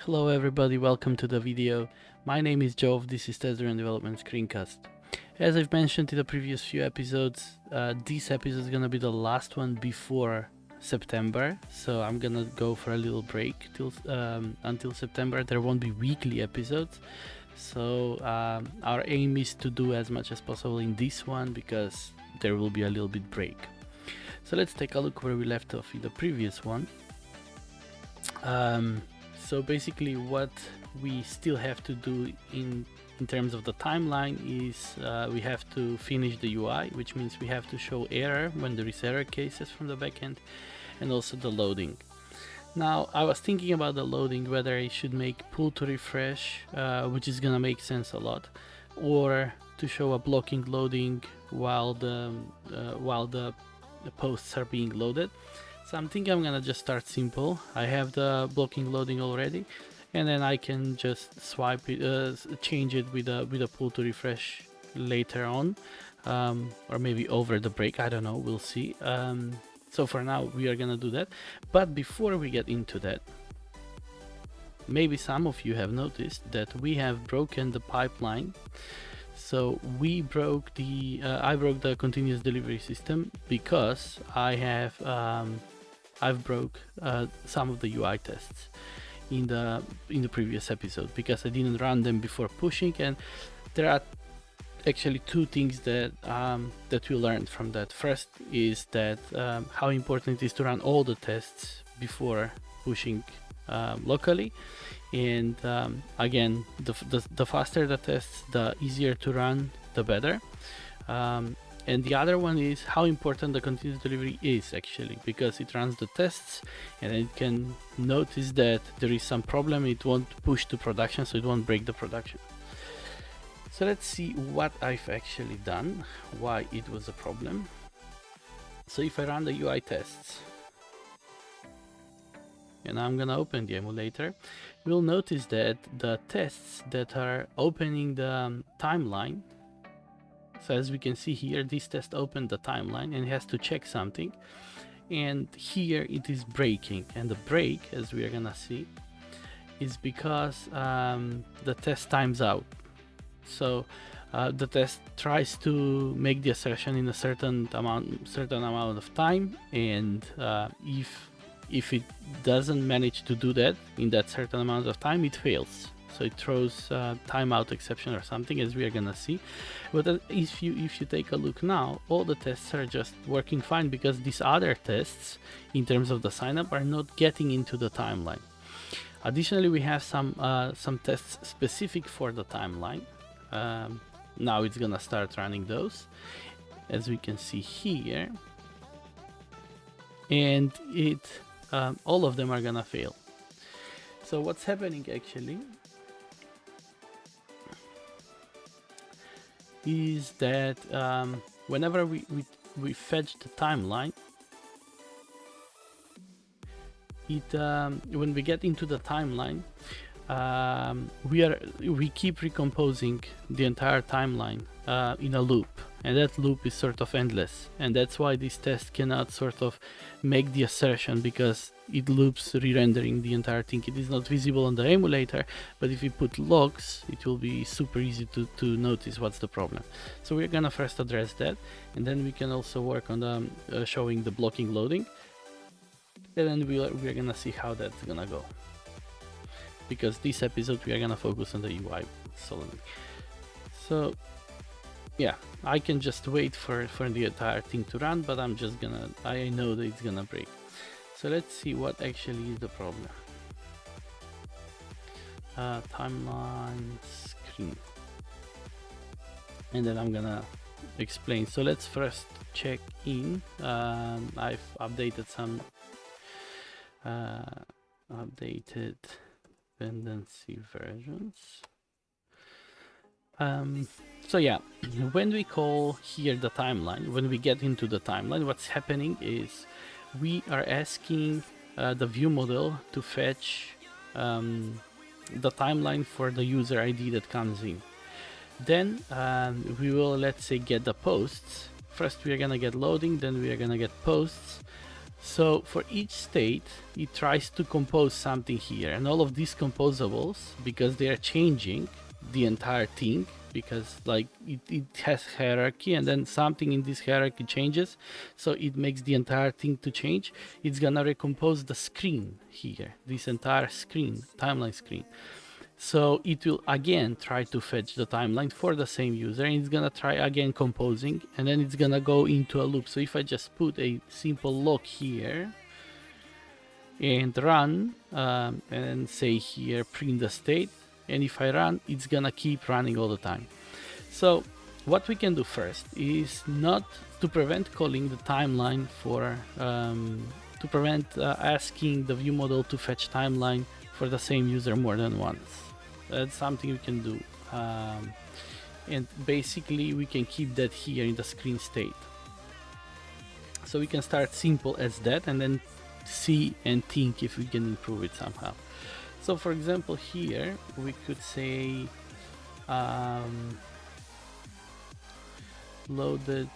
Hello everybody, welcome to the video. My name is Jove, this is Test-Driven Development Screencast. As I've mentioned in the previous few episodes, this episode is gonna be the last one before September, so I'm gonna go for a little break until September. There won't be weekly episodes, so our aim is to do as much as possible in this one because there will be a little bit break. So let's take a look where we left off in the previous one. So basically what we still have to do in terms of the timeline is we have to finish the UI, which means we have to show error when there is error cases from the backend, and also the loading. Now I was thinking about the loading, whether I should make pull to refresh, which is gonna make sense a lot, or to show a blocking loading while the posts are being loaded. So I'm thinking I'm gonna just start simple. I have the blocking loading already, and then I can just swipe it, change it with a pull to refresh later on, or maybe over the break. I don't know. We'll see. So for now, we are gonna do that. But before we get into that, maybe some of you have noticed that we have broken the pipeline. So we broke the I broke the continuous delivery system because I've broke some of the UI tests in the previous episode because I didn't run them before pushing, and there are actually two things that that we learned from that. First is that how important it is to run all the tests before pushing locally, and again, the faster the tests, the easier to run, the better. And the other one is how important the continuous delivery is actually, because it runs the tests and it can notice that there is some problem. It won't push to production, so it won't break the production. So let's see what I've actually done, why it was a problem. So if I run the UI tests, and I'm gonna open the emulator, we'll notice that the tests that are opening the timeline, so as we can see here, this test opened the timeline and has to check something, and here it is breaking, and the break, as we are gonna see, is because the test times out. So the test tries to make the assertion in a certain amount of time, and if it doesn't manage to do that in that certain amount of time, it fails. So it throws timeout exception or something, as we are gonna see. But if you take a look now, all the tests are just working fine because these other tests, in terms of the signup, are not getting into the timeline. Additionally, we have some tests specific for the timeline. Now it's gonna start running those, as we can see here, and all of them are gonna fail. So what's happening actually is that whenever we fetch the timeline, when we get into the timeline, we keep recomposing the entire timeline in a loop, and that loop is sort of endless, and that's why this test cannot sort of make the assertion, because it loops re-rendering the entire thing. It is not visible on the emulator, but if you put logs, it will be super easy to notice what's the problem. So we're gonna first address that, and then we can also work on the showing the blocking loading, and then we're gonna see how that's gonna go, because this episode we are gonna focus on the UI solely. So yeah, I can just wait for the entire thing to run, but I know that it's gonna break. So let's see what actually is the problem. Timeline screen, and then I'm gonna explain. So let's first check in. I've updated some updated dependency versions. So yeah, when we call here the timeline, when we get into the timeline, what's happening is we are asking the view model to fetch the timeline for the user ID that comes in. Then we will, let's say, get the posts. First we are gonna get loading, then we are gonna get posts. So for each state, it tries to compose something here, and all of these composables, because they are changing the entire thing, because like it has hierarchy, and then something in this hierarchy changes, so it makes the entire thing to change. It's gonna recompose the screen here, this entire screen, timeline screen. So it will again try to fetch the timeline for the same user, and it's gonna try again composing, and then it's gonna go into a loop. So if I just put a simple lock here and run, and say here print the state, and if I run, it's gonna keep running all the time. So what we can do first is not to prevent calling the timeline for to prevent asking the view model to fetch timeline for the same user more than once. That's something we can do, and basically we can keep that here in the screen state. So we can start simple as that, and then see and think if we can improve it somehow. So for example, here we could say loaded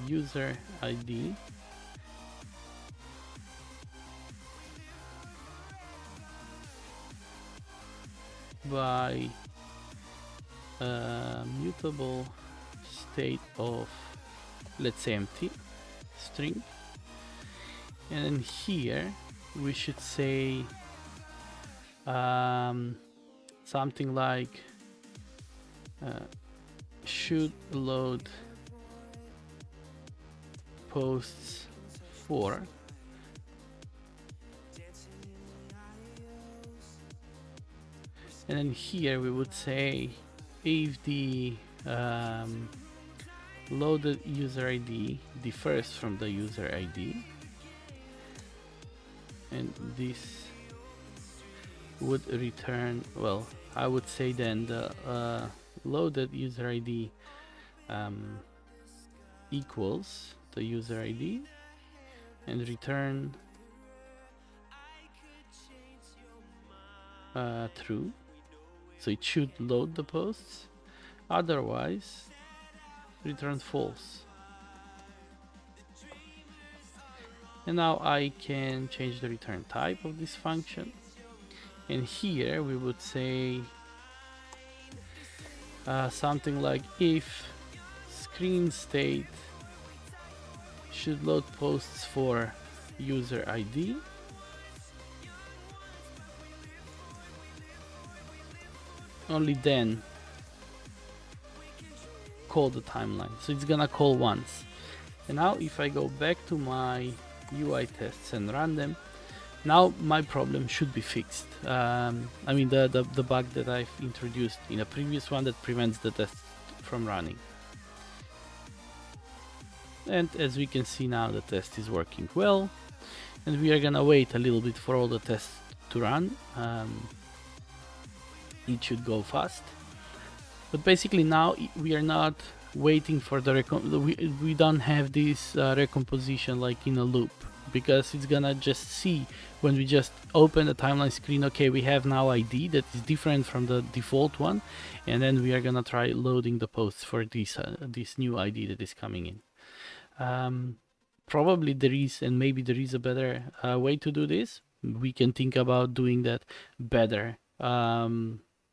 user ID by mutable state of, let's say, empty string, and then here we should say something like should load posts for, and then here we would say if the loaded user ID differs from the user ID, and this would return, well, I would say then the loaded user ID equals the user ID, and return true. So it should load the posts, otherwise return false. And now I can change the return type of this function, and here we would say something like if screen state should load posts for user ID, only then call the timeline. So it's gonna call once. And now if I go back to my UI tests and run them, now my problem should be fixed. I mean the bug that I've introduced in a previous one that prevents the test from running. And as we can see now, the test is working well, and we are gonna wait a little bit for all the tests to run. It should go fast, but basically now we are not waiting for the we don't have this recomposition like in a loop, because it's gonna just see when we just open the timeline screen, okay, we have now ID that is different from the default one, and then we are gonna try loading the posts for this new ID that is coming in. Probably there is, and maybe there is a better way to do this. We can think about doing that better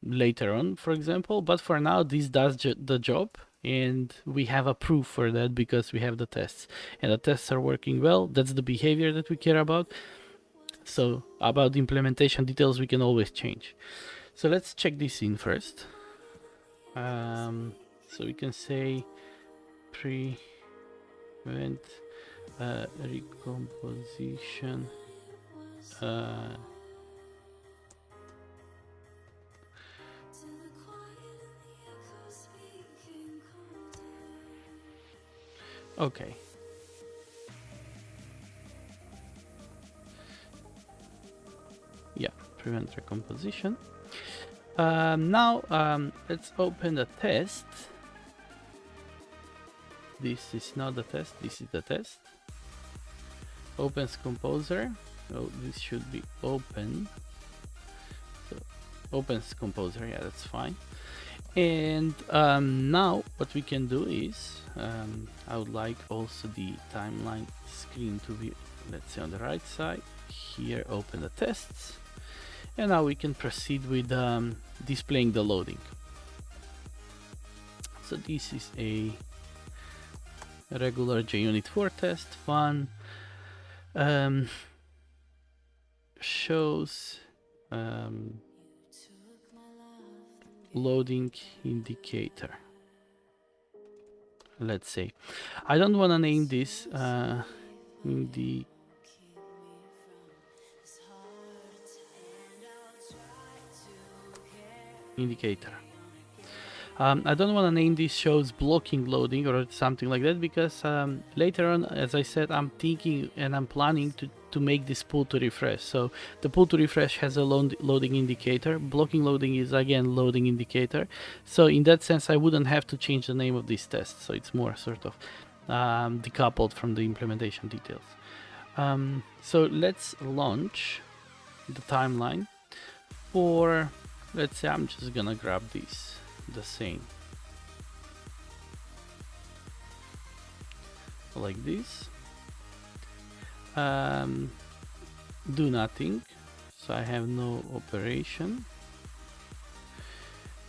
later on, for example, but for now this does the job, and we have a proof for that because we have the tests, and the tests are working well. That's the behavior that we care about. So about the implementation details we can always change. So let's check this in first. So we can say prevent recomposition okay. Yeah, prevent recomposition. Now let's open the test. This is not the test, this is the test. Opens composer. Oh, this should be open. So opens composer, yeah, that's fine. And now what we can do is I would like also the timeline screen to be, let's say, on the right side. Here, open the tests, and now we can proceed with displaying the loading. So this is a regular JUnit 4 test. One shows loading indicator. Let's say I don't want to name this indicator. I don't want to name these shows blocking loading or something like that, because later on, as I said, I'm thinking and I'm planning to make this pull to refresh. So the pull to refresh has a loading indicator. Blocking loading is again loading indicator. So in that sense, I wouldn't have to change the name of this test. So it's more sort of decoupled from the implementation details. So let's launch the timeline for, let's say, I'm just gonna grab this. The same, like this. Do nothing, so I have no operation.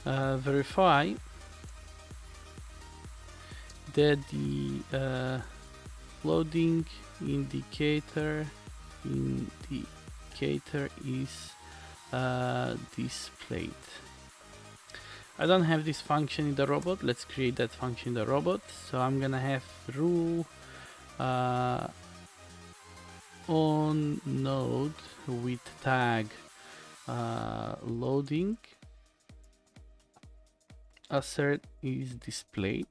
Verify that the loading indicator is displayed. I don't have this function in the robot. Let's create that function in the robot. So I'm gonna have rule on node with tag loading assert is displayed,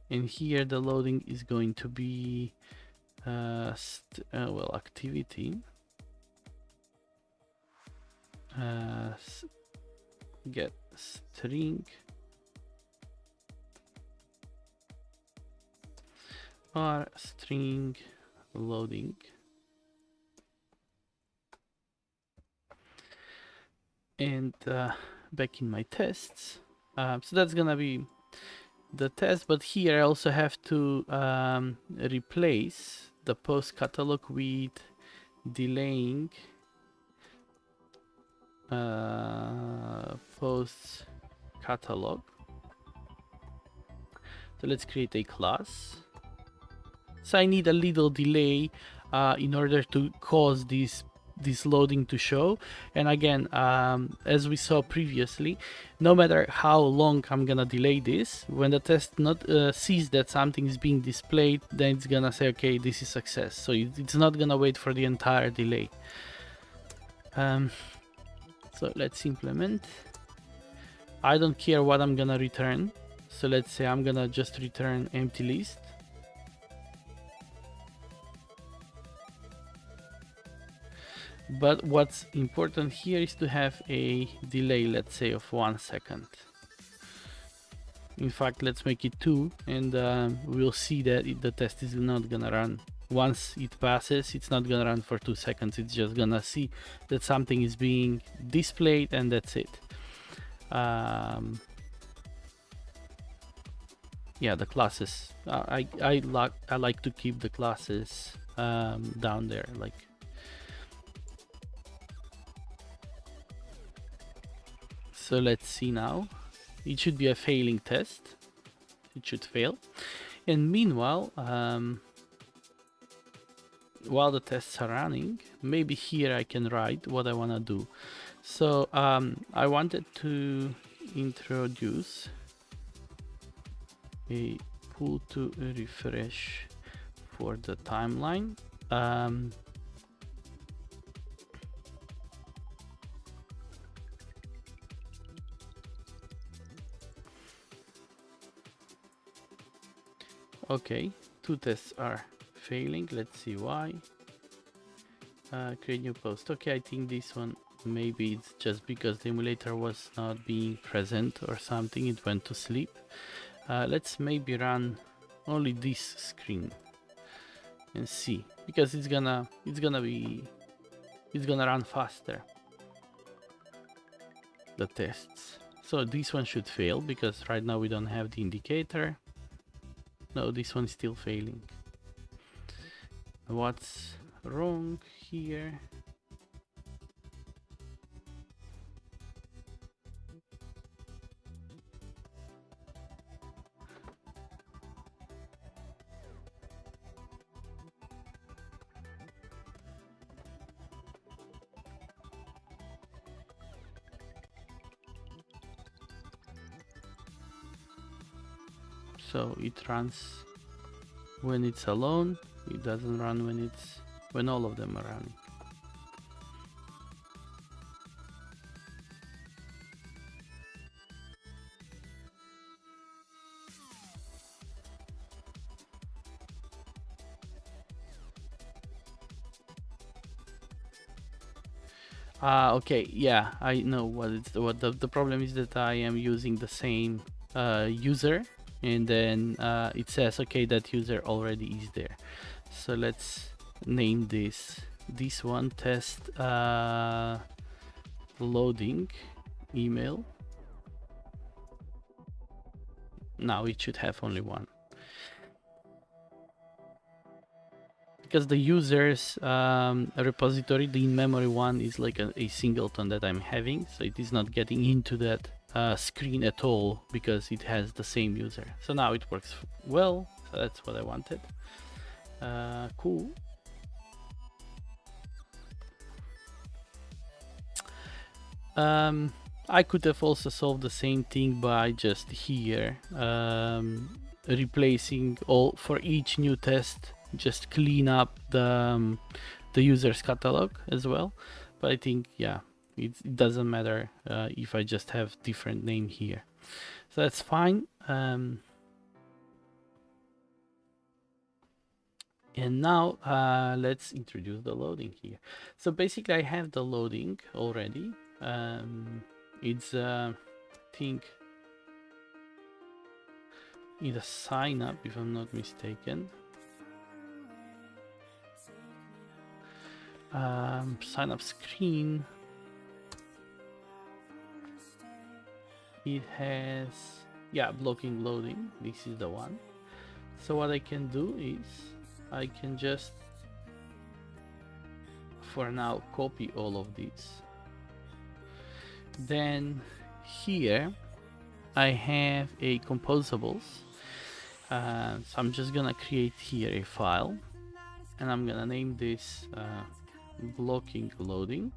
and here the loading is going to be well, activity get string or string loading, and back in my tests, so that's gonna be the test, but here I also have to replace the post catalog with delaying post catalog. So let's create a class. So I need a little delay in order to cause this loading to show. And again, as we saw previously, no matter how long I'm gonna delay this, when the test not sees that something is being displayed, then it's gonna say, okay, this is success. So it's not gonna wait for the entire delay. So let's implement. I don't care what I'm gonna return. So let's say I'm gonna just return empty list. But what's important here is to have a delay, let's say, of 1 second. In fact, let's make it 2, and we'll see that the test is not gonna run. Once it passes, it's not gonna run for 2 seconds. It's just gonna see that something is being displayed, and that's it. Yeah, the classes. I like to keep the classes down there, like. So let's see now. It should be a failing test. It should fail. And meanwhile, while the tests are running, maybe here I can write what I want to do. So I wanted to introduce a pull to refresh for the timeline. Okay, 2 tests are failing. Let's see why. Create new post. Okay, I think this one, maybe it's just because the emulator was not being present or something. It went to sleep. Let's maybe run only this screen and see, because it's gonna run faster, the tests. So this one should fail because right now we don't have the indicator. No, this one is still failing. What's wrong here? So it runs when it's alone. It doesn't run when all of them are running. Okay, yeah, I know what the problem is, that I am using the same user, and then it says, okay, that user already is there. So let's name this one test loading email. Now it should have only one, because the user's repository, the in-memory one, is like a singleton that I'm having, so it is not getting into that screen at all because it has the same user. So now it works well, so that's what I wanted. Cool. I could have also solved the same thing by just here replacing all, for each new test, just clean up the user's catalog as well. But I think, yeah, it doesn't matter if I just have different name here. So that's fine. And now let's introduce the loading here. So basically I have the loading already. It's I think in the sign up, if I'm not mistaken. Sign up screen. It has, yeah, blocking loading. This is the one. So what I can do is I can just, for now, copy all of these. Then here I have a composables. So I'm just gonna create here a file, and I'm gonna name this blocking loading,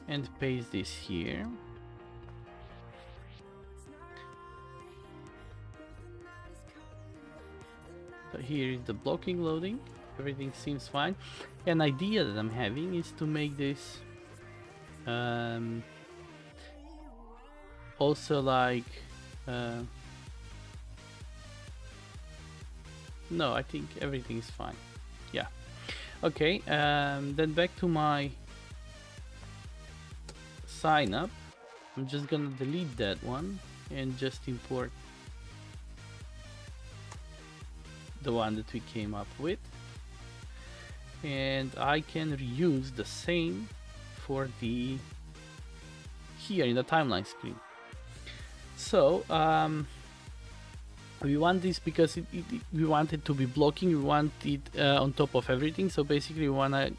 and paste this here. So here is the blocking loading. Everything seems fine. An idea that I'm having is to make this also like no, I think everything is fine. Yeah. Okay, then back to my sign up. I'm just gonna delete that one and just import the one that we came up with, and I can reuse the same for the here in the timeline screen. So we want this because we want it to be blocking. We want it on top of everything. So basically we want to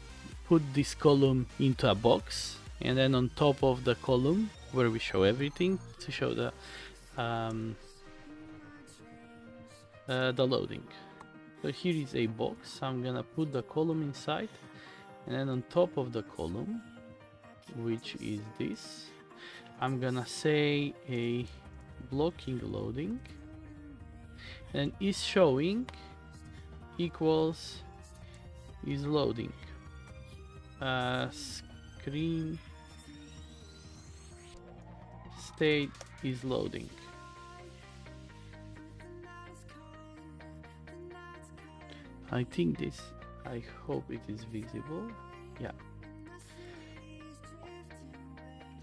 put this column into a box, and then on top of the column where we show everything, to show the loading. So here is a box. I'm gonna put the column inside, and then on top of the column, which is this, I'm gonna say a blocking loading, and is showing equals is loading. Screen state is loading. I think this, I hope it is visible. Yeah.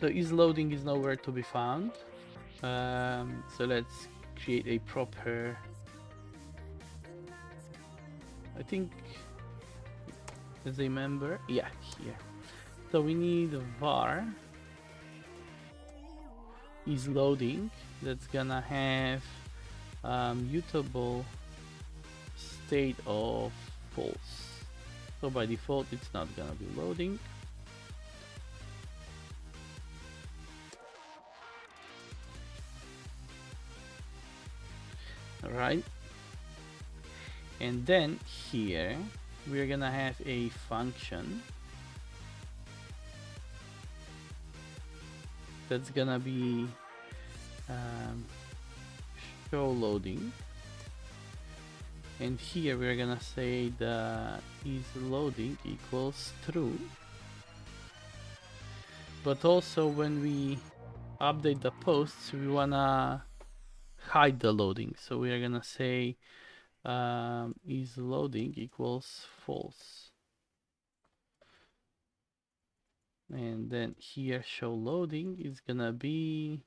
So is loading is nowhere to be found. So let's create a proper, I think as a member, yeah, here. So we need var is loading, that's gonna have mutable state of false. So by default it's not gonna be loading. Alright, and then here we're gonna have a function that's gonna be show loading, and here we're gonna say the is loading equals true, but also when we update the posts we wanna hide the loading, so we are gonna say is loading equals false, and then here show loading is gonna be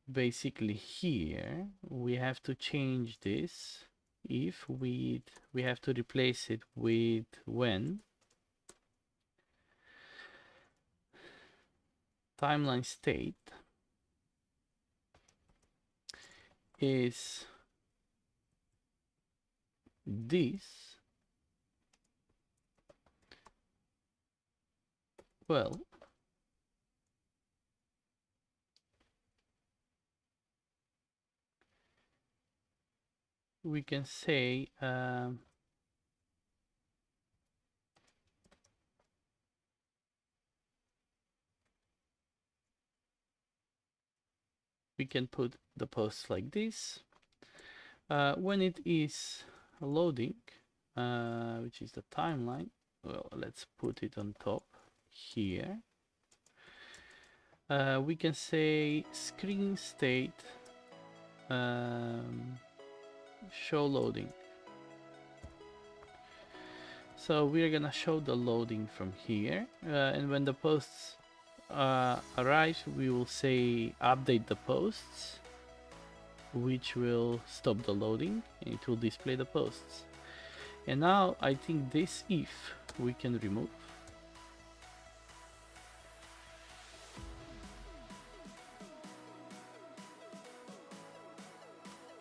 basically here we have to change this if we have to replace it with when timeline state is this, well, we can say we can put the posts like this. When it is loading, which is the timeline, well, let's put it on top here. We can say Screencast show loading. So we're gonna show the loading from here, and when the posts arrive, we will say update the posts, which will stop the loading and it will display the posts. And now I think this if we can remove.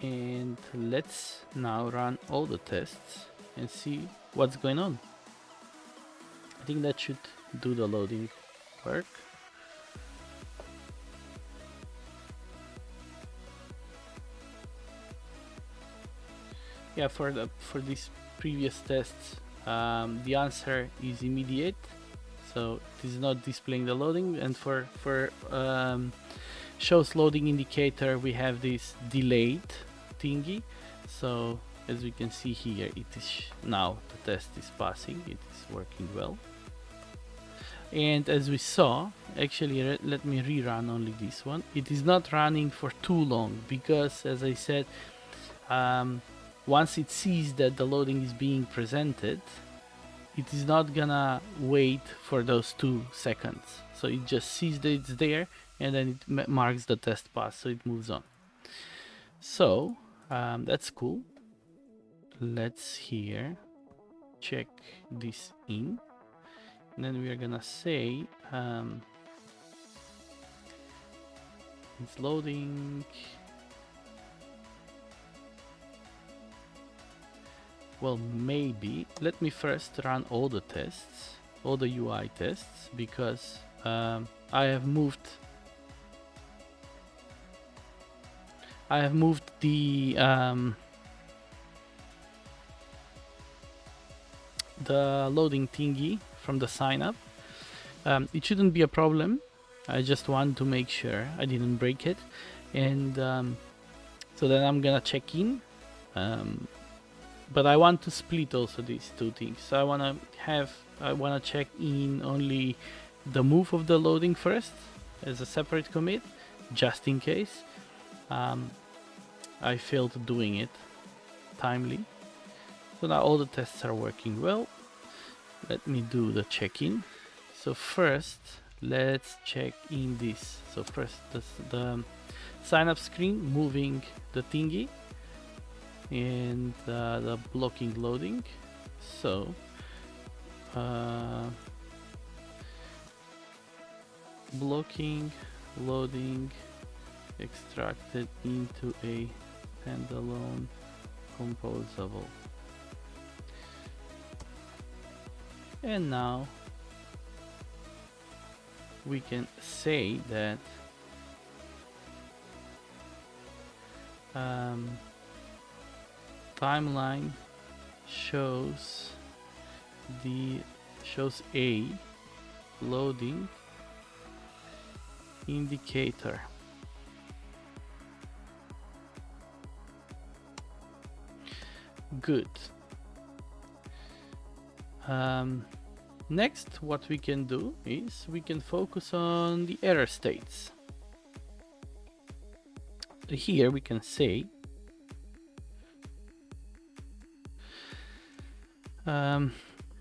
And let's now run all the tests and see what's going on. I think that should do the loading work. Yeah, for these previous tests, the answer is immediate, so it is not displaying the loading. And for shows loading indicator, we have this delayed thingy. So as we can see here, it is now the test is passing, it is working well. And as we saw, actually let me rerun only this one. It is not running for too long because, as I said, once it sees that the loading is being presented, it is not gonna wait for those 2 seconds. So it just sees that it's there and then it marks the test pass, so it moves on. So that's cool. Let's here check this in, and then we are gonna say it's loading. Well, maybe let me first run all the tests, all the UI tests, because I have moved the loading thingy from the sign up. It shouldn't be a problem. I just want to make sure I didn't break it, and so then I'm gonna check in. But I want to split also these 2 things. So I wanna check in only the move of the loading first as a separate commit, just in case I failed doing it timely. So now all the tests are working well. Let me do the check-in. So first, let's check in this. So first, the sign up screen, moving the thingy, and the blocking loading. So blocking loading extracted into a standalone composable. And now we can say that timeline shows a loading indicator. Good. Next, what we can do is we can focus on the error states. Here we can say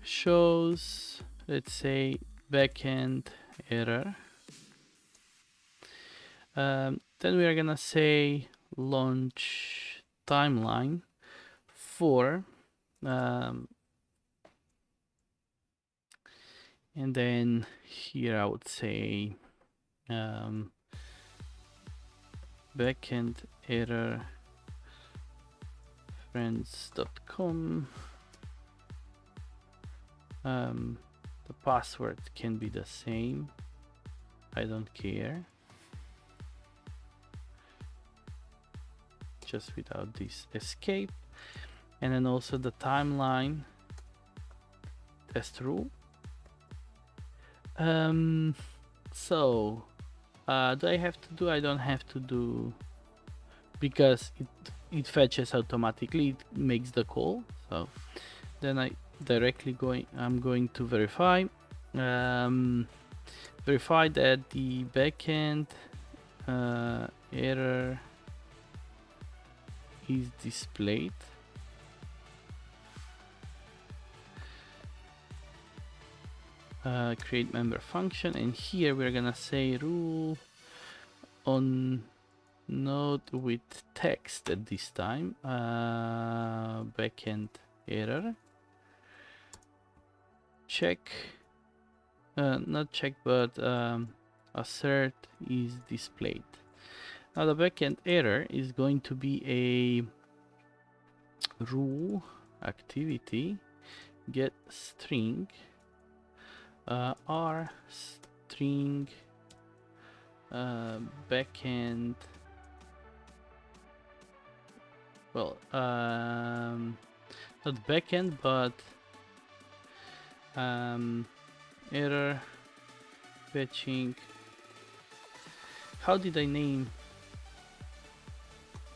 shows, let's say, backend error. Then we are gonna say launch timeline for and then here I would say backend error friends.com. The password can be the same, I don't care, just without this escape. And then also the timeline test rule. So do I have to do? I don't have to do, because it fetches automatically, it makes the call. So then I'm going to verify that the backend error is displayed. Create member function, and here we're gonna say rule on node with text at this time, backend error check, not check, but assert is displayed. Now the backend error is going to be a rule activity get string r string backend, well, not backend, but error fetching. How did I name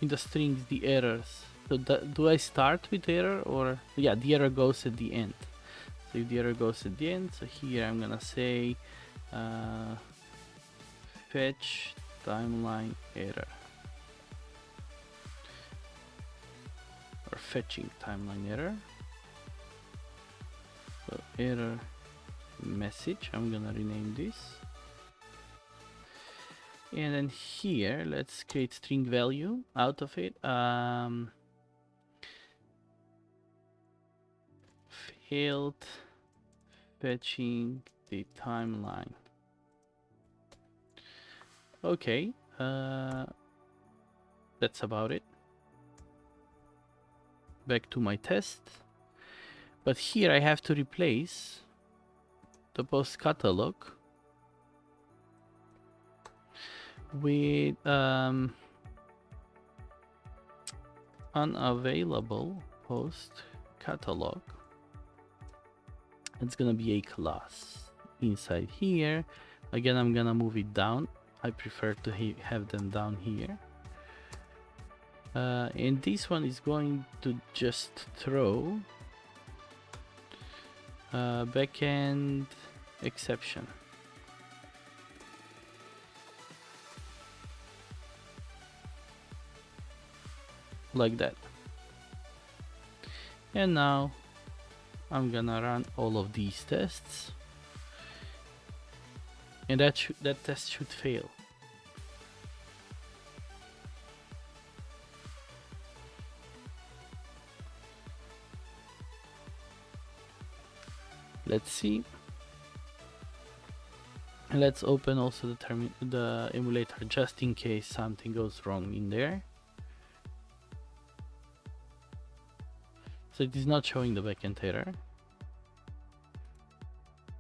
in the strings the errors? So do I start with error, or yeah, the error goes at the end. So if the error goes at the end, so here I'm gonna say fetch timeline error, or fetching timeline error. So error message, I'm gonna rename this. And then here, let's create string value out of it. Failed fetching the timeline. Okay, that's about it. Back to my test. But here I have to replace the post catalog with unavailable post catalog. It's gonna be a class inside here. Again, I'm gonna move it down. I prefer to have them down here. And this one is going to just throw backend exception. Like that. And now I'm gonna run all of these tests, and that test should fail. Let's see. Let's open also the emulator just in case something goes wrong in there. So it is not showing the backend error,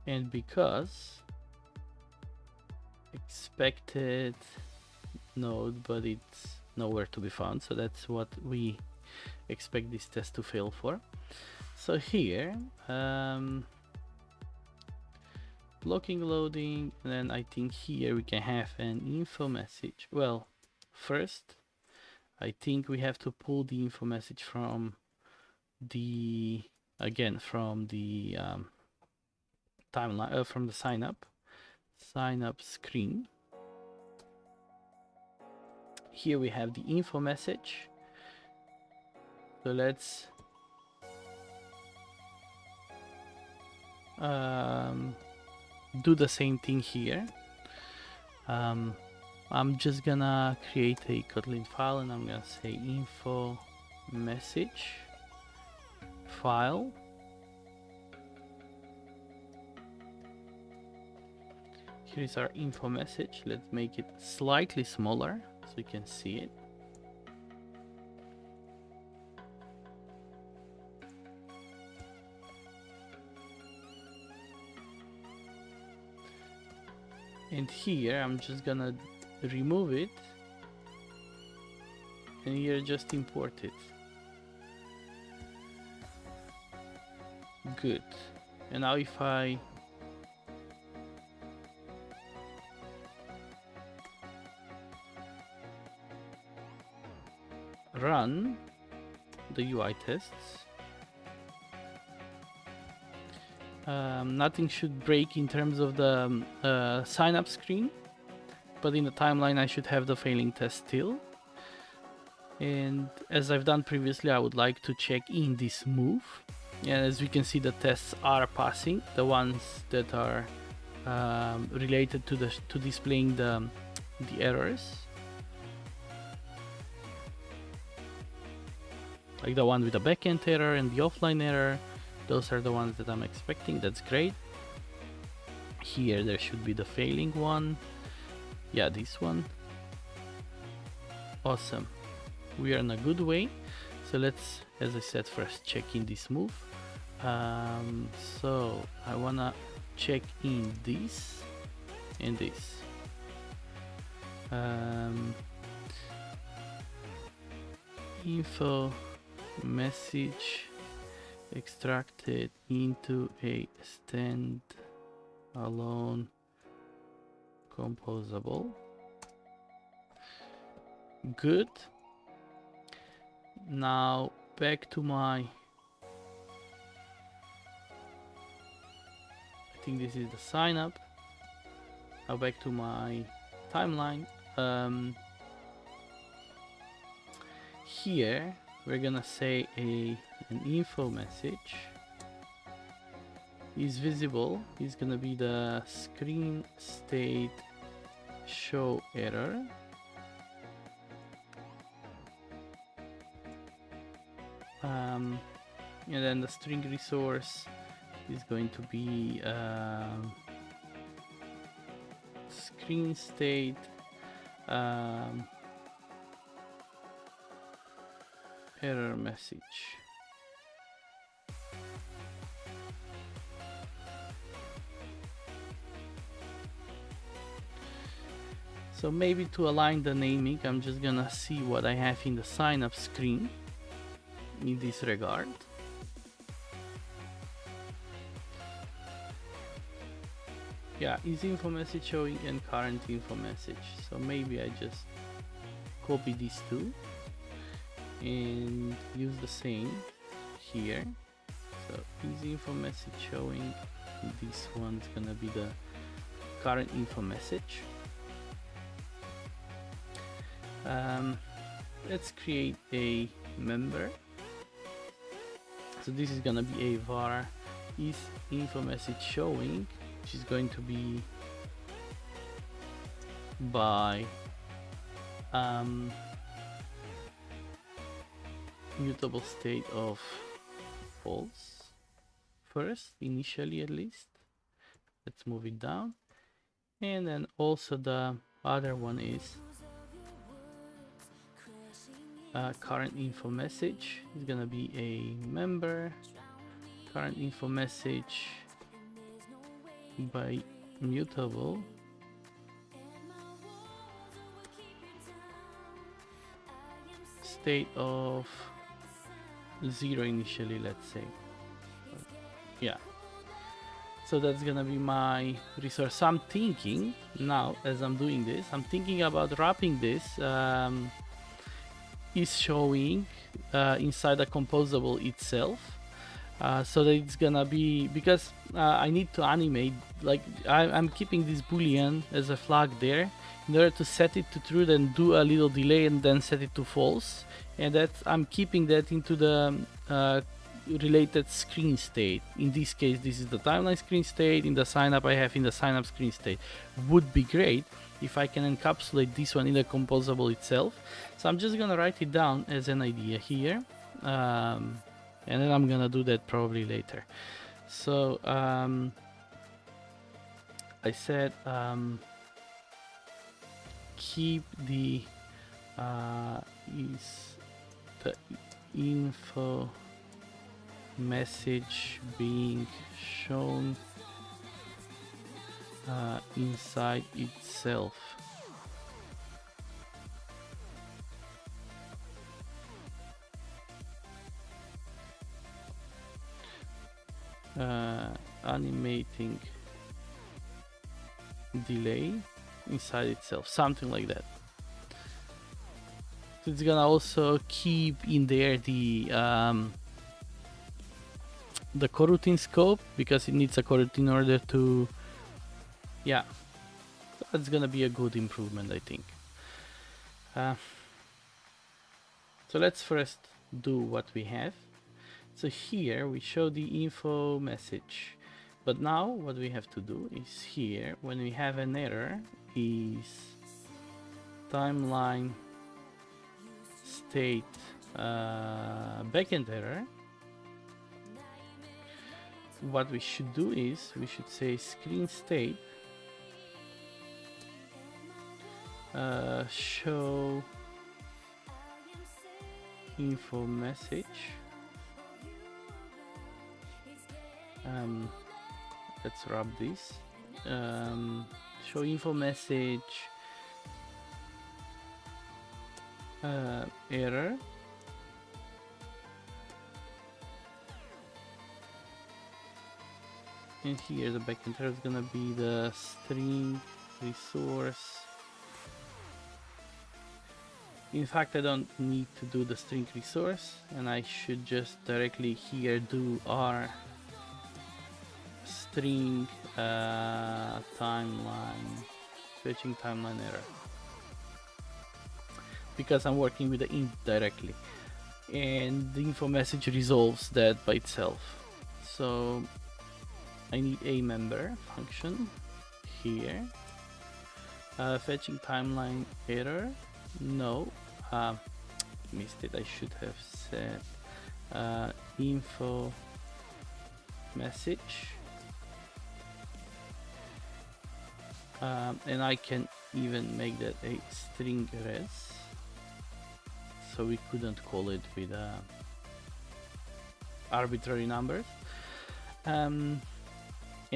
and because expected node, but it's nowhere to be found, so that's what we expect this test to fail for. So here, blocking loading, and then I think here we can have an info message. Well, first I think we have to pull the info message from the timeline, from the sign up screen. Here we have the info message. So let's do the same thing here. I'm just gonna create a Kotlin file, and I'm gonna say info message file. Here is our info message. Let's make it slightly smaller so you can see it. And here I'm just gonna remove it, and here just import it. Good. And now if I run the UI tests, nothing should break in terms of the sign up screen, but in the timeline I should have the failing test still. And as I've done previously, I would like to check in this move, and as we can see, the tests are passing, the ones that are related to displaying the errors, like the one with the backend error and the offline error. Those are the ones that I'm expecting. That's great. Here there should be the failing one. Yeah, this one. Awesome. We are in a good way. So let's, as I said, first check in this move. So I wanna check in this and this. Info message extracted into a standalone composable. Good. Now back to my, I think this is the sign up. Now back to my timeline. Here we're gonna say an info message is visible. Is gonna be the screen state show error. And then the string resource is going to be screen state error message. So maybe to align the naming, I'm just gonna see what I have in the sign up screen in this regard. Yeah, is info message showing and current info message. So maybe I just copy these two and use the same here. So is info message showing, this one's gonna be the current info message. Let's create a member. So this is gonna be a var is info message showing, which is going to be by mutable state of false first, initially at least. Let's move it down. And then also the other one is current info message is gonna be a member. Current info message by mutable. State of 0 initially, let's say. Yeah. So that's gonna be my resource. So I'm thinking now, as I'm doing this, I'm thinking about wrapping this is showing inside the composable itself, so that it's gonna be, because I need to animate, like I'm keeping this boolean as a flag there in order to set it to true, then do a little delay and then set it to false, and that's, I'm keeping that into the related screen state. In this case, this is the timeline screen state. In the sign up, I have in the sign up screen state. Would be great if I can encapsulate this one in the composable itself. So I'm just gonna write it down as an idea here, and then I'm gonna do that probably later. So I said keep the is the info message being shown inside itself. Animating delay inside itself, something like that. So it's gonna also keep in there the coroutine scope, because it needs a coroutine in order to, yeah, that's gonna be a good improvement, I think. So let's first do what we have. So here we show the info message, but now what we have to do is here, when we have an error, is timeline state backend error. What we should do is we should say screen state show info message. Let's wrap this. Show info message error. And here the backend error is gonna be the string resource. In fact, I don't need to do the string resource, and I should just directly here do our string timeline, fetching timeline error, because I'm working with the int directly, and the info message resolves that by itself. So I need a member function here, fetching timeline error. No, missed it. I should have said info message, and I can even make that a string res, so we couldn't call it with arbitrary numbers. And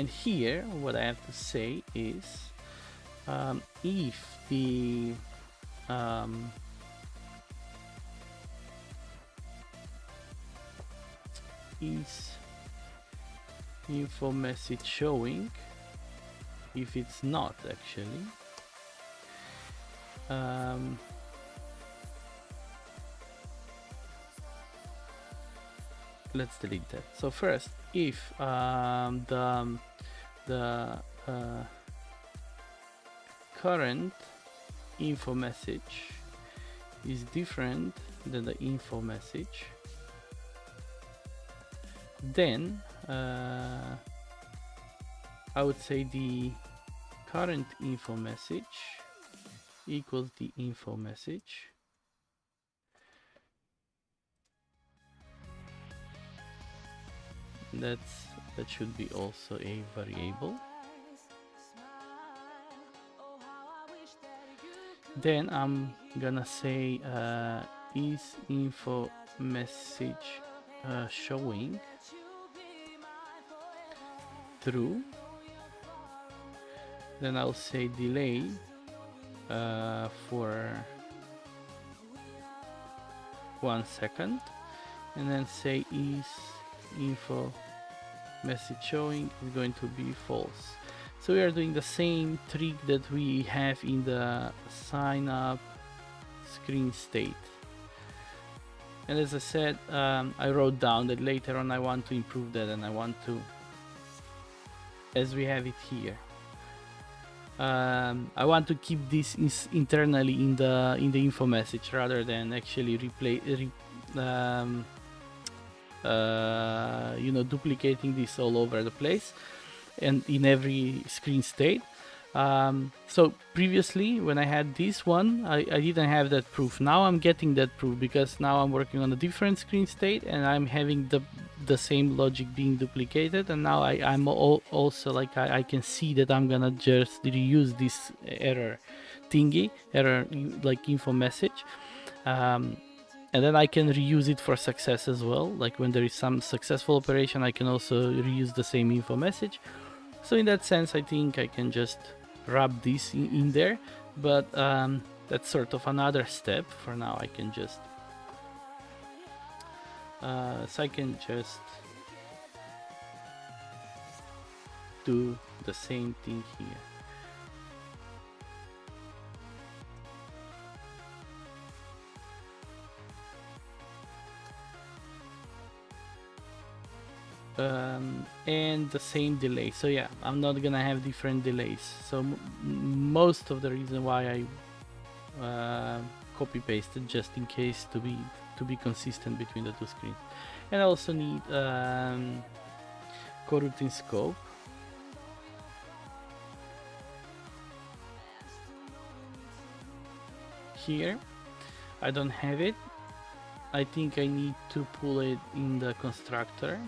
here what I have to say is if the is info message showing, if it's not actually, let's delete that. So first, if the current info message is different than the info message, then I would say the current info message equals the info message, that's That should be also a variable. Then I'm gonna say is info message showing true. Then I'll say delay for 1 second, and then say is info message showing is going to be false. So we are doing the same trick that we have in the sign up screen state. And as I said, I wrote down that later on I want to improve that, and I want to, as we have it here, I want to keep this internally in the info message rather than actually you know, duplicating this all over the place and in every screen state. So previously when I had this one, I didn't have that proof. Now I'm getting that proof because now I'm working on a different screen state and I'm having the same logic being duplicated, and now I'm also like I can see that I'm gonna just reuse this error thingy, like info message, and then I can reuse it for success as well. Like when there is some successful operation, I can also reuse the same info message. So in that sense, I think I can just wrap this in there, but that's sort of another step. For now, I can just do the same thing here. And the same delay. So yeah, I'm not gonna have different delays. So most of the reason why I copy pasted, just in case, to be consistent between the two screens. And I also need coroutine scope. Here I don't have it. I think I need to pull it in the constructor.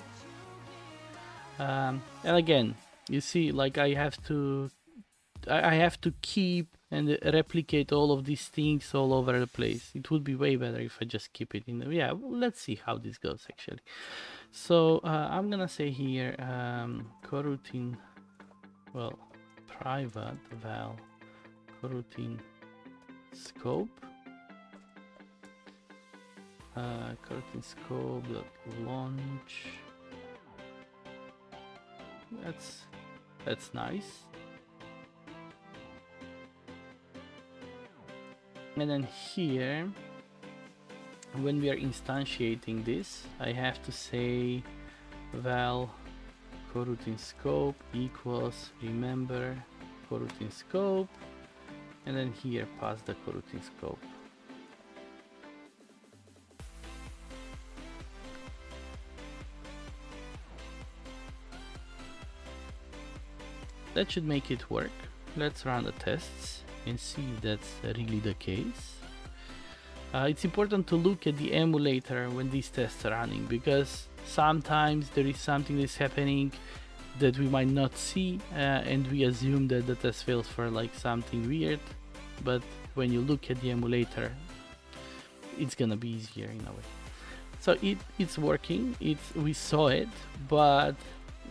And again, you see, like I have to keep and replicate all of these things all over the place. It would be way better if I just keep it in the, yeah, well, let's see how this goes actually. So I'm gonna say here coroutine, well, private val coroutine scope, coroutine scope launch. That's nice. And then here, when we are instantiating this, I have to say val coroutine scope equals remember coroutine scope, and then here pass the coroutine scope. That should make it work. Let's run the tests and see if that's really the case. It's important to look at the emulator when these tests are running, because sometimes there is something that's happening that we might not see, and we assume that the test fails for like something weird, but when you look at the emulator, it's gonna be easier in a way. So it's working, we saw it, but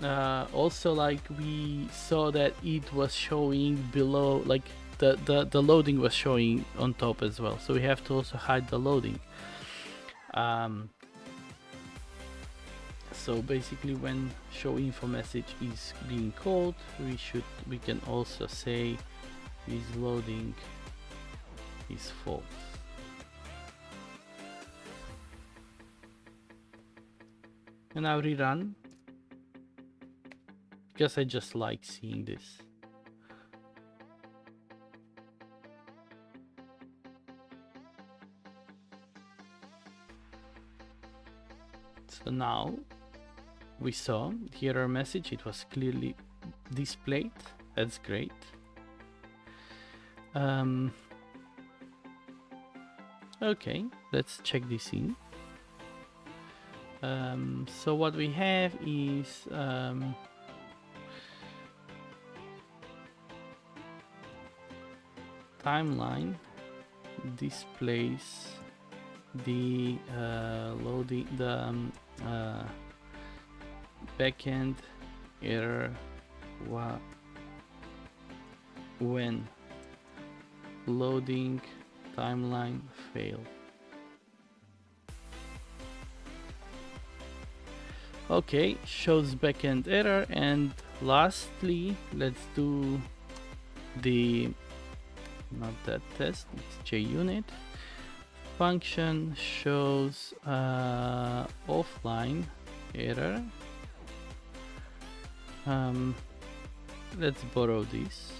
also like we saw that it was showing below, like the loading was showing on top as well, so we have to also hide the loading. So basically when show info message is being called, we can also say is loading is false. And I'll rerun because I just like seeing this. So now we saw the error message, it was clearly displayed. That's great. Okay, let's check this in. So what we have is timeline displays the loading, the backend error when loading timeline failed. Okay, shows backend error. And lastly, let's do the, not that test, it's JUnit. Function shows offline error. Let's borrow this.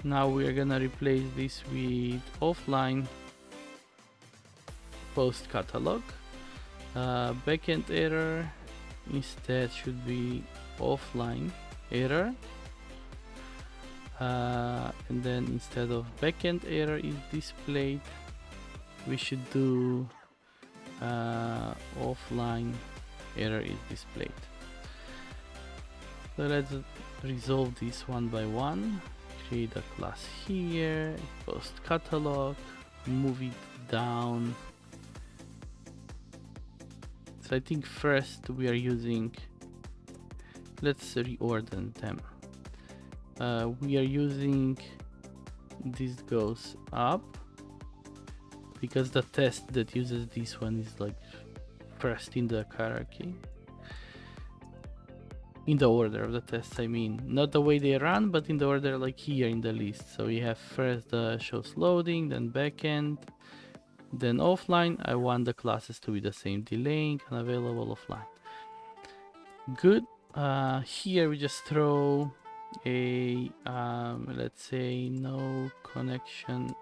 Now we are gonna replace this with offline post catalog. Backend error instead should be offline error. And then instead of backend error is displayed, we should do offline error is displayed. So let's resolve this one by one. Create a class here, post catalog, move it down. So I think first we are using, let's reorder them. We are using, this goes up because the test that uses this one is like first in the hierarchy, in the order of the tests, I mean, not the way they run, but in the order like here in the list. So we have first the shows loading, then backend, then offline. I want the classes to be the same, delaying and available offline. Good. Here we just throw a let's say no connection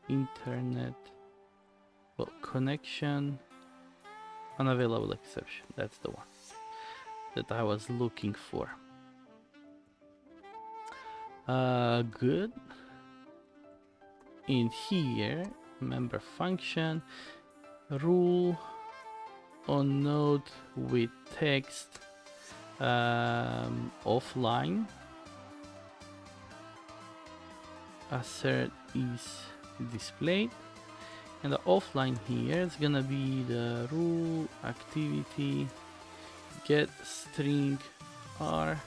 internet, well, connection unavailable exception. That's the one that I was looking for. Good. In here, member function, rule on node with text offline, assert is displayed, and the offline here is gonna be the rule activity get string r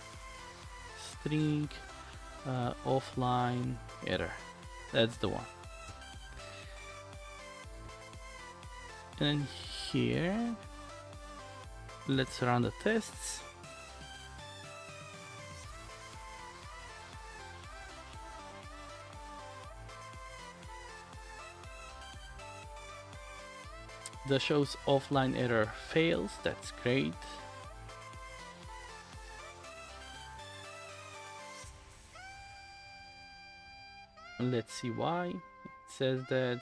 string offline error. That's the one. And here let's run the tests. The shows offline error fails. That's great. Let's see why. It says that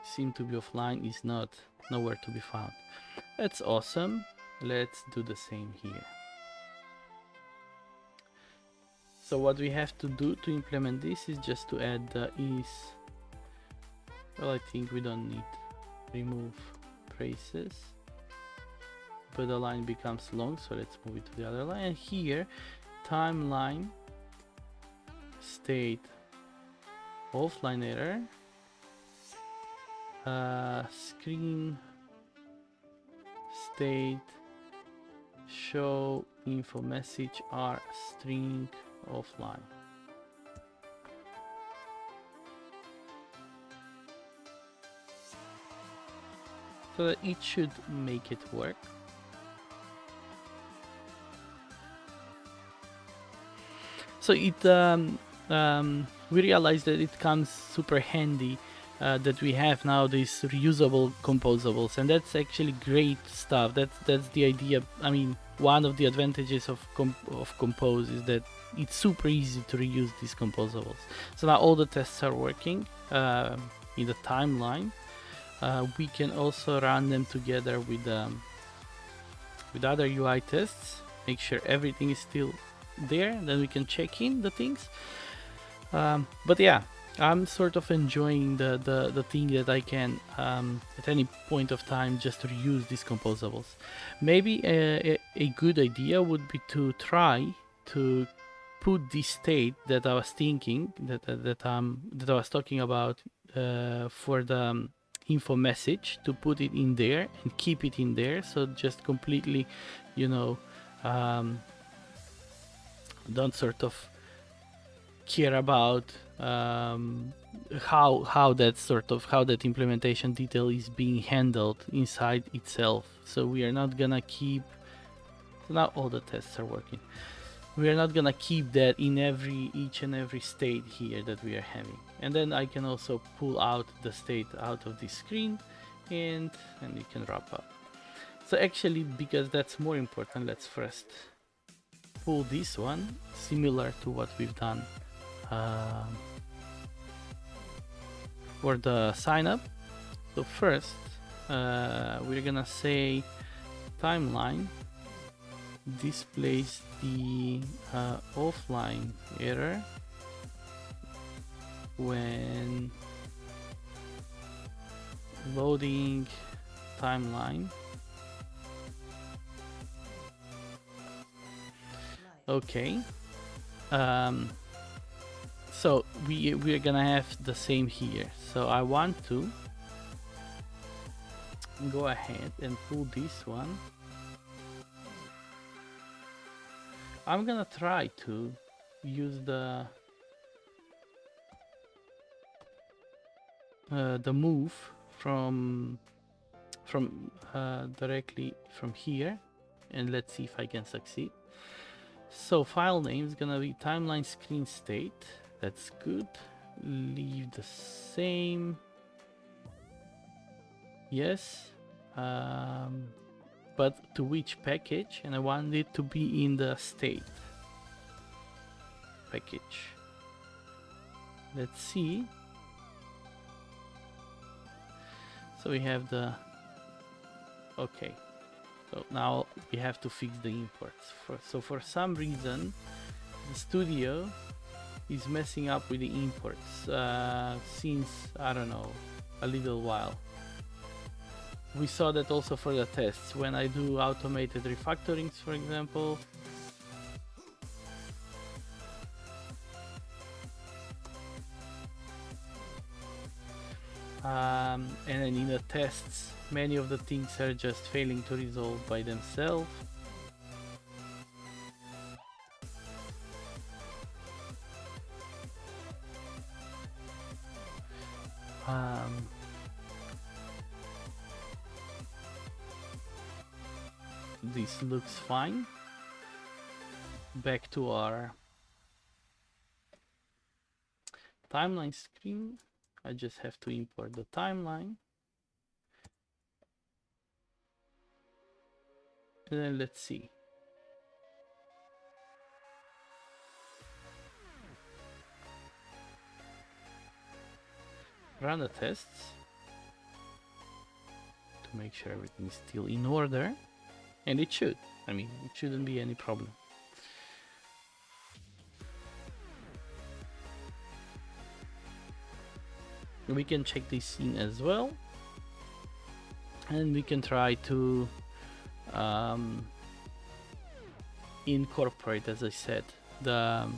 seem to be offline is not nowhere to be found. That's awesome. Let's do the same here. So what we have to do to implement this is just to add the is. Well, I think we don't need remove braces, but the line becomes long, so let's move it to the other line. And here timeline state offline error, screen state show InfoMessage r string offline. So that it should make it work. So it we realized that it comes super handy that we have now these reusable composables, and that's actually great stuff. That's the idea. I mean, one of the advantages of Compose is that it's super easy to reuse these composables. So now all the tests are working in the timeline. We can also run them together with other UI tests, make sure everything is still there, then we can check in the things. But yeah, I'm sort of enjoying the thing that I can at any point of time just reuse these composables. Maybe a good idea would be to try to put this state that I was thinking that I was talking about for the info message, to put it in there and keep it in there, so just completely, you know, don't sort of care about how that implementation detail is being handled inside itself. So we are not gonna keep, so now all the tests are working. We are not gonna keep that in each and every state here that we are having. And then I can also pull out the state out of this screen, and we can wrap up. So actually, because that's more important, let's first pull this one, similar to what we've done for the sign up. So first we're gonna say timeline displays the offline error when loading timeline. Okay. So we're gonna have the same here. So I want to go ahead and pull this one. I'm gonna try to use the move from directly from here, and let's see if I can succeed. So file name is gonna be TimelineScreenState. That's good. Leave the same. Yes. But to which package? And I want it to be in the state package. Let's see. So we have the, okay. So now we have to fix the imports. So for some reason, the studio is messing up with the imports since, I don't know, a little while. We saw that also for the tests. When I do automated refactorings, for example, and then in the tests, many of the things are just failing to resolve by themselves. This looks fine. Back to our timeline screen. I just have to import the timeline. And then let's see. Run the tests to make sure everything is still in order. And it should. I mean, it shouldn't be any problem. We can check this scene as well. And we can try to incorporate, as I said, the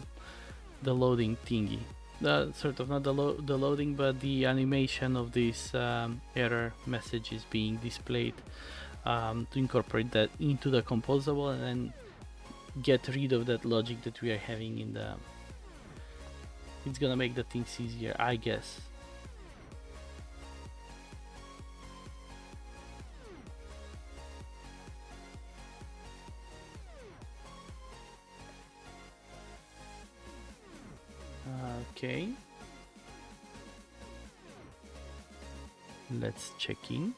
loading thingy. The sort of, not the loading, but the animation of this error message is being displayed, to incorporate that into the composable and then get rid of that logic that we are having in the. It's gonna make the things easier, I guess. Okay, let's check in.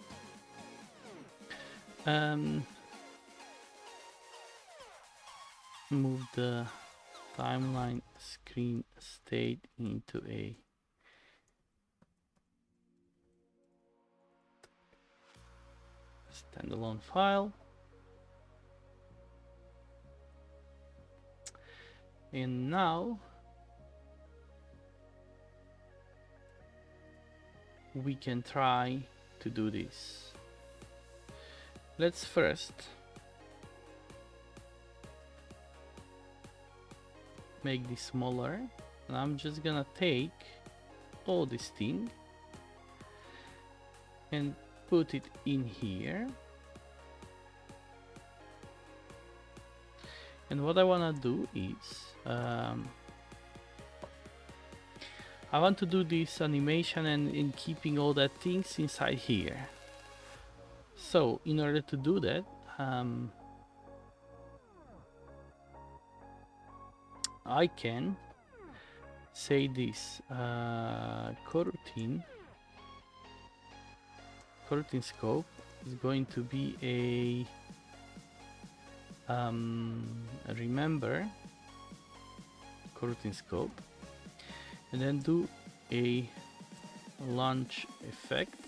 Move the timeline screen state into a standalone file. And now we can try to do this. Let's first make this smaller, and I'm just gonna take all this thing and put it in here. And what I wanna do is I want to do this animation and in keeping all that things inside here. So in order to do that, I can say this coroutine scope is going to be a remember coroutine scope, and then do a launch effect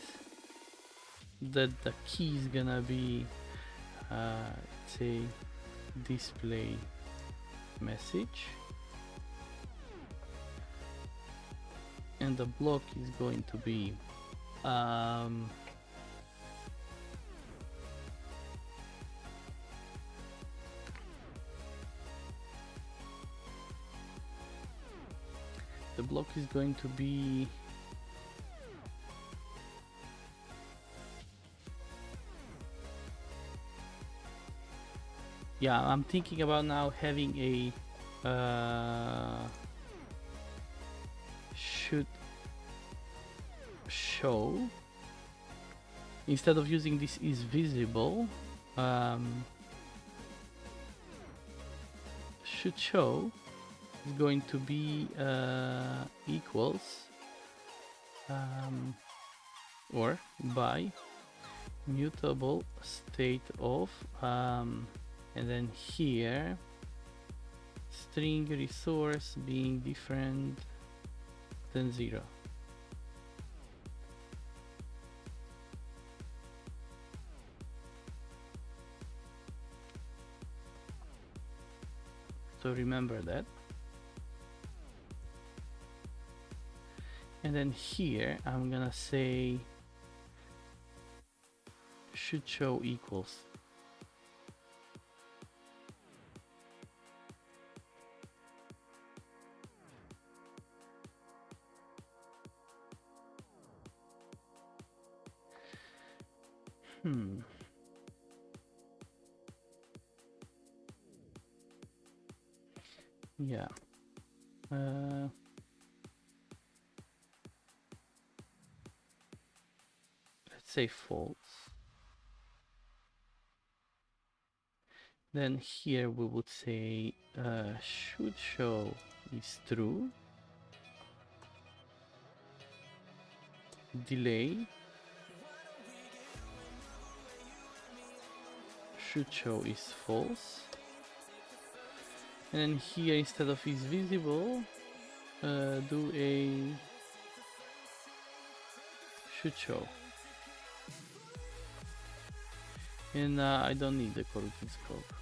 that the key is gonna be say display message, and the block is going to be the block is going to be I'm thinking about now having a should show instead of using this is visible. Should show is going to be equals or by mutable state of and then here string resource being different than 0. So remember that. And then here I'm gonna say should show equals yeah let's say false. Then here we would say should show is true, delay should show is false, and then here instead of is visible do a should show, and I don't need the coroutine scope.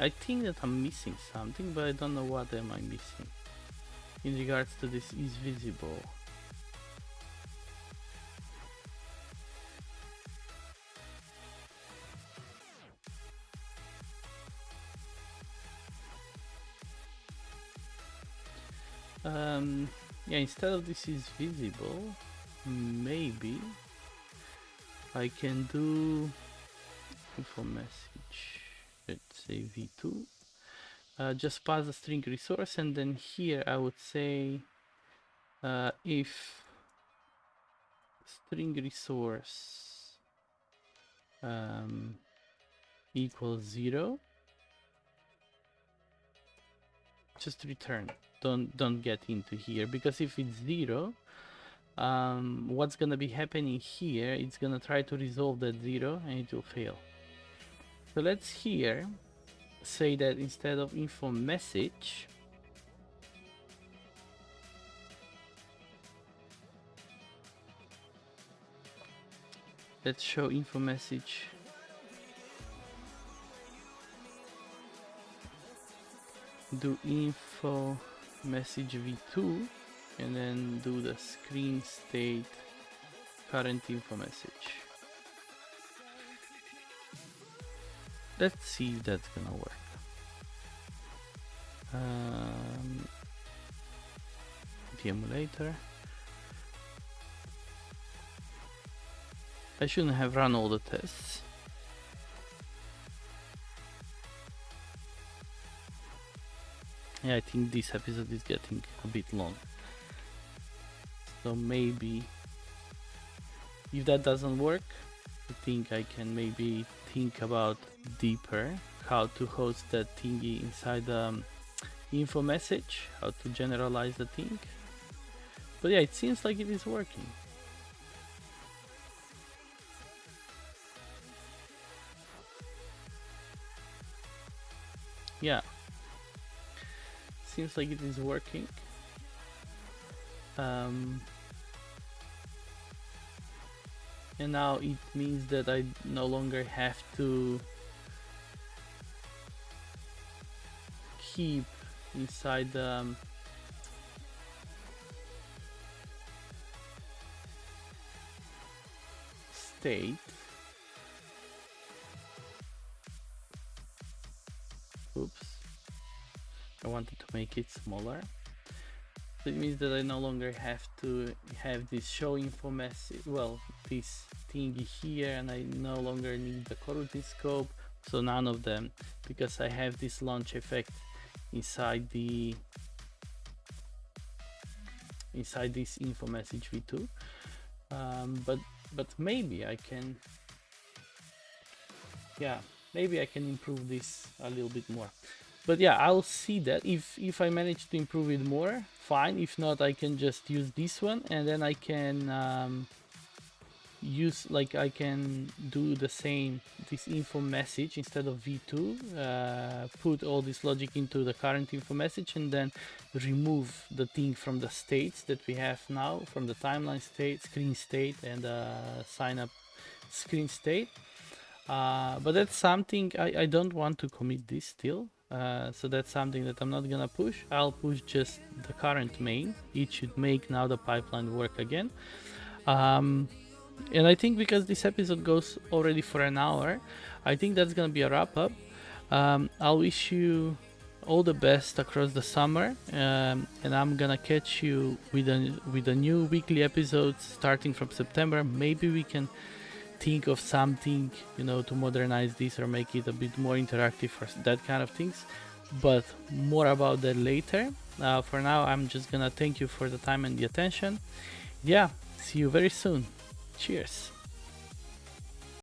I think that I'm missing something, but I don't know what am I missing in regards to this is visible. Yeah, instead of this is visible, maybe I can do InfoMessage, let's say v2, just pass the string resource, and then here I would say if string resource equals 0, just return. Don't get into here, because if it's 0, what's gonna be happening here, it's gonna try to resolve that 0 and it will fail. So let's here say that instead of InfoMessage, let's show InfoMessage. Do InfoMessage v2 and then do the ScreenState current InfoMessage. Let's see if that's gonna work. The emulator. I shouldn't have run all the tests. Yeah, I think this episode is getting a bit long. So maybe if that doesn't work, I think I can maybe think about deeper how to host that thingy inside the InfoMessage, how to generalize the thing. But yeah, it seems like it is working. Yeah, seems like it is working. And now it means that I no longer have to keep inside the state. Oops, I wanted to make it smaller. So it means that I no longer have to have this show info message, well, this thingy here, and I no longer need the coroutine scope, so none of them, because I have this launch effect inside the inside this info message v2. But maybe I can, yeah, maybe I can improve this a little bit more. But yeah, I'll see that if I manage to improve it more, fine. If not, I can just use this one, and then I can use, like, I can do the same, this info message instead of v2, put all this logic into the current info message, and then remove the thing from the states that we have now, from the timeline state, screen state, and sign up screen state. But that's something I don't want to commit this still. So that's something that I'm not gonna push. I'll push just the current main. It should make now the pipeline work again. And I think because this episode goes already for an hour, I think that's gonna be a wrap up. I'll wish you all the best across the summer, and I'm gonna catch you with a new weekly episode starting from September. Maybe we can think of something, you know, to modernize this or make it a bit more interactive for that kind of things, but more about that later. For now, I'm just gonna thank you for the time and the attention. Yeah, see you very soon. Cheers.